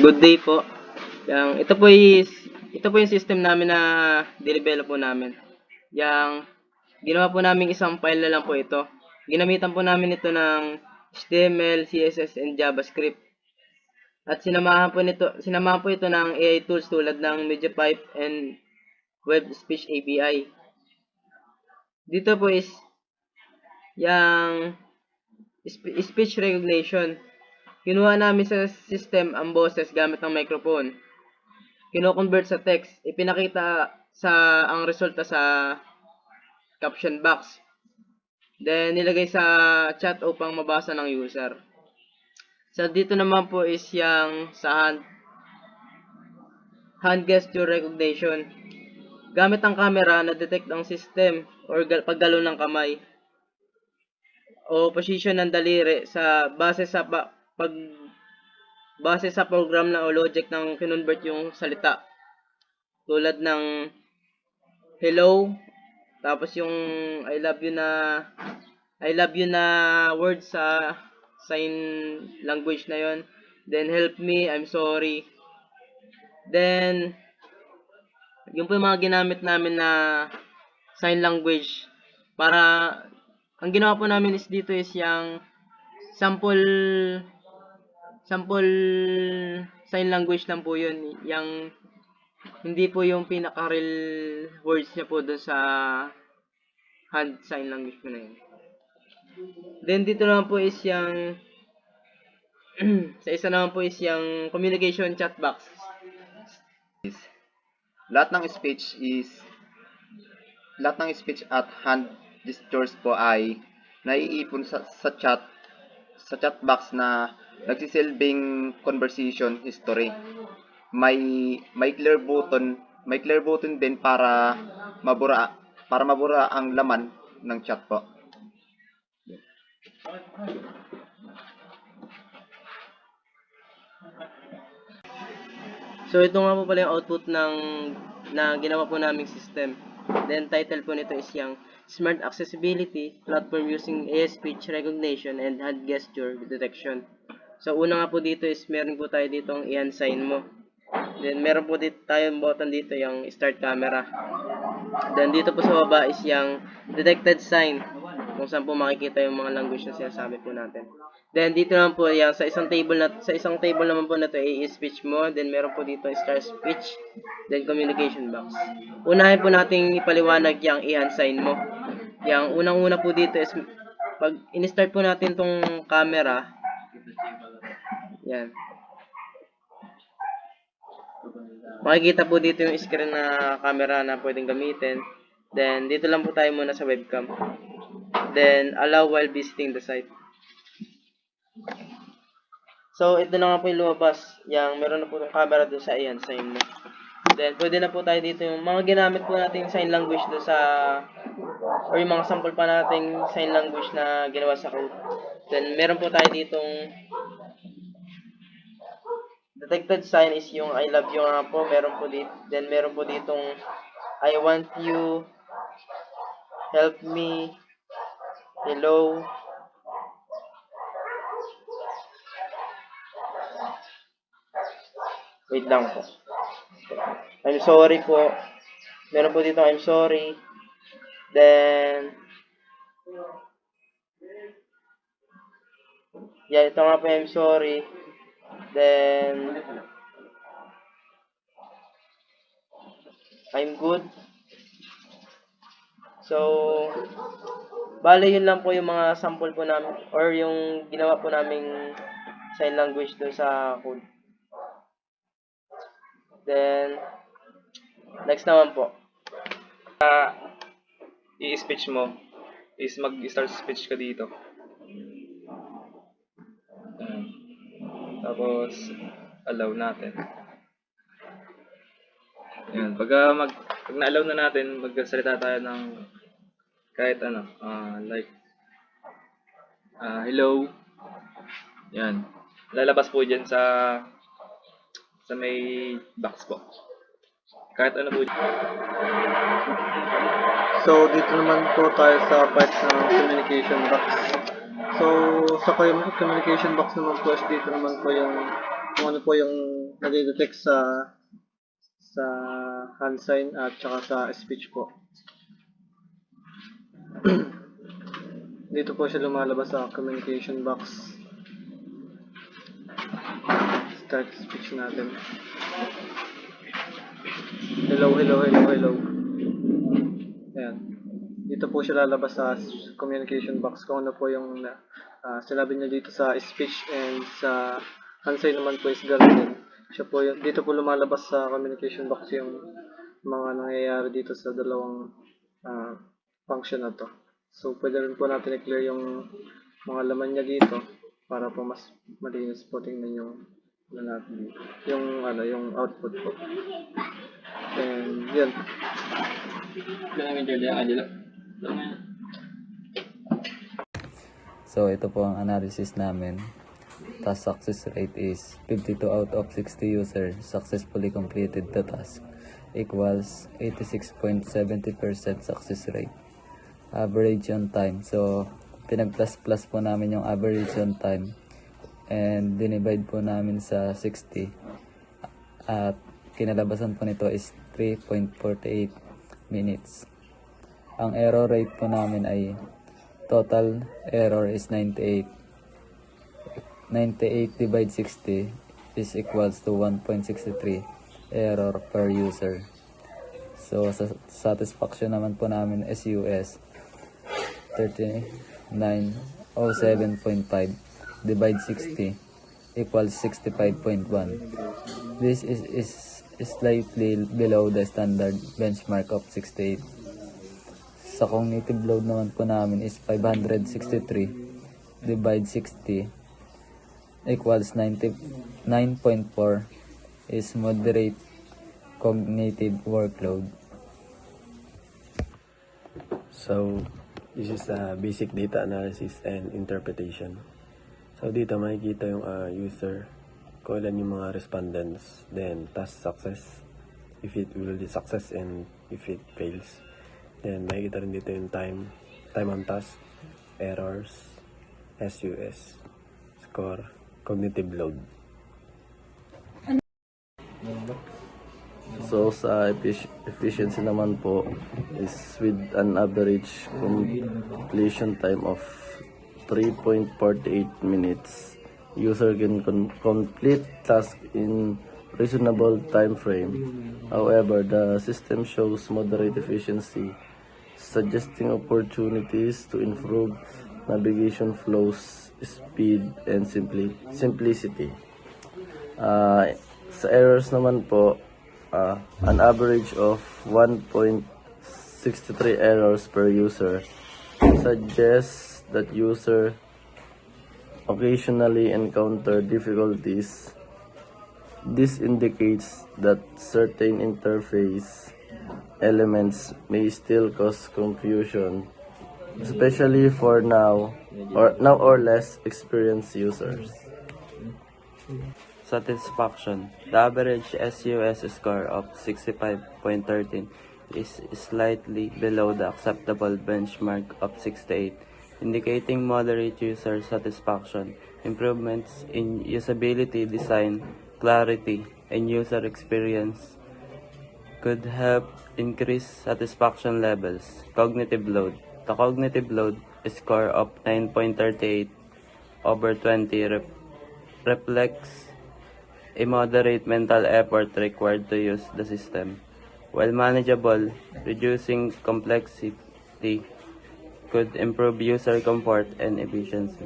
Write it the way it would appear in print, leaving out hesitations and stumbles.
Good day po. Ito po yung system namin na dinevelop po namin. Ginawa po namin isang file na lang po ito. Ginamitan po namin ito ng HTML, CSS, and JavaScript. At sinamahan po ito ng AI tools tulad ng MediaPipe and Web Speech API. Dito po is yung speech recognition. Kinuha namin sa system ang boses gamit ng microphone. Kino-convert sa text. Ipinakita ang resulta sa caption box. Then, nilagay sa chat upang mabasa ng user. So, dito naman po is yung sa hand gesture recognition. Gamit ang camera, na-detect ang system or paggalaw ng kamay o position ng daliri base sa program na o logic ng kinonvert yung salita. Tulad ng hello, tapos yung I love you na word sa sign language na yon. Then help me, I'm sorry. Then yung po yung mga ginamit namin na sign language para ang ginawa po namin is dito is yung sample sign language lang po yun. Hindi po yung pinaka-real words niya po doon sa hand sign language po na yun. Then dito naman po is yung sa isa naman po is yung communication chat box. Lahat ng speech at hand gestures po ay naiipon sa chat box na nagsisilbing conversation history. May clear button din para mabura ang laman ng chat po. So ito nga po pala yung output na ginawa po naming system. Then title po nito is yung Smart Accessibility Platform Using AI Speech Recognition and Hand Gesture Detection. So una nga po dito is meron po tayo ditong i-hand sign mo. Then meron po dito tayong button dito yung start camera. Then dito po sa baba is yung detected sign kung saan po makikita yung mga language na sinasabi po natin. Then dito naman po yung sa isang table naman po na to ay speech mo. Then meron po dito start speech, then communication box. Unahin po nating ipaliwanag yung i-hand sign mo. Yung unang-una po dito is pag in-start po natin tong camera. Yan. Makikita po dito yung screen na camera na pwedeng gamitin. Then, dito lang po tayo muna sa webcam. Then, allow while visiting the site. So, ito na nga po yung lumabas. Meron na po yung camera doon sa iyan, sign mo. Then, pwede na po tayo dito yung mga ginamit po nating sign language doon sa or yung mga sample pa nating sign language na ginawa sa code. Then, meron po tayo ditong detected sign is yung I love you nga po. Meron po ditong I want you, help me, hello, wait lang po, I'm sorry po. Meron po ditong I'm sorry. Then ito nga po I'm sorry. Then I'm good. So, bale yun lang po yung mga sample po namin or yung ginawa po naming sign language doon sa code. Then, next naman po. I-speech mo is mag-start speech ka dito. Tapos, allow natin. Yan. Pag na-allow na natin, magsalita tayo ng kahit ano, like, hello. Yan. Lalabas po dyan sa may box po. Kahit ano po. So, dito naman po tayo sa part ng communication box. So, sa communication box naman po, dito naman po yung kung ano po yung nade-detect sa hand sign at saka sa speech po. Dito po siya lumalabas sa communication box. Start speech natin. Hello, hello, hello, hello. Ayan. Dito po siya lalabas sa communication box kung ano po yung sinabi niya dito sa speech, and sa hand sign naman po is gano'n din. Siya po dito po lumalabas sa communication box yung mga nangyayari dito sa dalawang function na to. So, pwede rin po natin i-clear yung mga laman niya dito para po mas malinis po tingnan yung yung output po. And yun. So ito po ang analysis namin. Task success rate is 52 out of 60 users successfully completed the task, equals 86.70% success rate. Average on time. So pinag-plus po namin yung average on time and dinivide po namin sa 60. At kinalabasan po nito is 3.48 minutes. Ang error rate po namin ay total error is 98. 98 divide 60 is equals to 1.63 error per user. So sa satisfaction naman po namin SUS 3907.5 divide 60 equals 65.1. This is slightly below the standard benchmark of 68. Sa cognitive load naman po namin is 563 divide 60 equals 9.4 is moderate cognitive workload. So, this is basic data analysis and interpretation. So, dito makikita yung user, kung ilan yung mga respondents, then task success, if it will be success and if it fails. Then, makikita rin dito yung time on task, errors, SUS, score, cognitive load. So sa efficiency naman po is with an average completion time of 3.48 minutes. User can complete task in reasonable time frame. However, the system shows moderate efficiency, suggesting opportunities to improve navigation flows, speed, and simplicity. Sa errors naman po, an average of 1.63 errors per user suggests that user occasionally encounter difficulties. This indicates that certain interface elements may still cause confusion, especially for now or less experienced users. Satisfaction. The average SUS score of 65.13 is slightly below the acceptable benchmark of 68, indicating moderate user satisfaction. Improvements in usability, design, clarity, and user experience could help increase satisfaction levels. Cognitive load. The cognitive load score of 9.38 over 20 reflects a moderate mental effort required to use the system. While manageable, reducing complexity could improve user comfort and efficiency.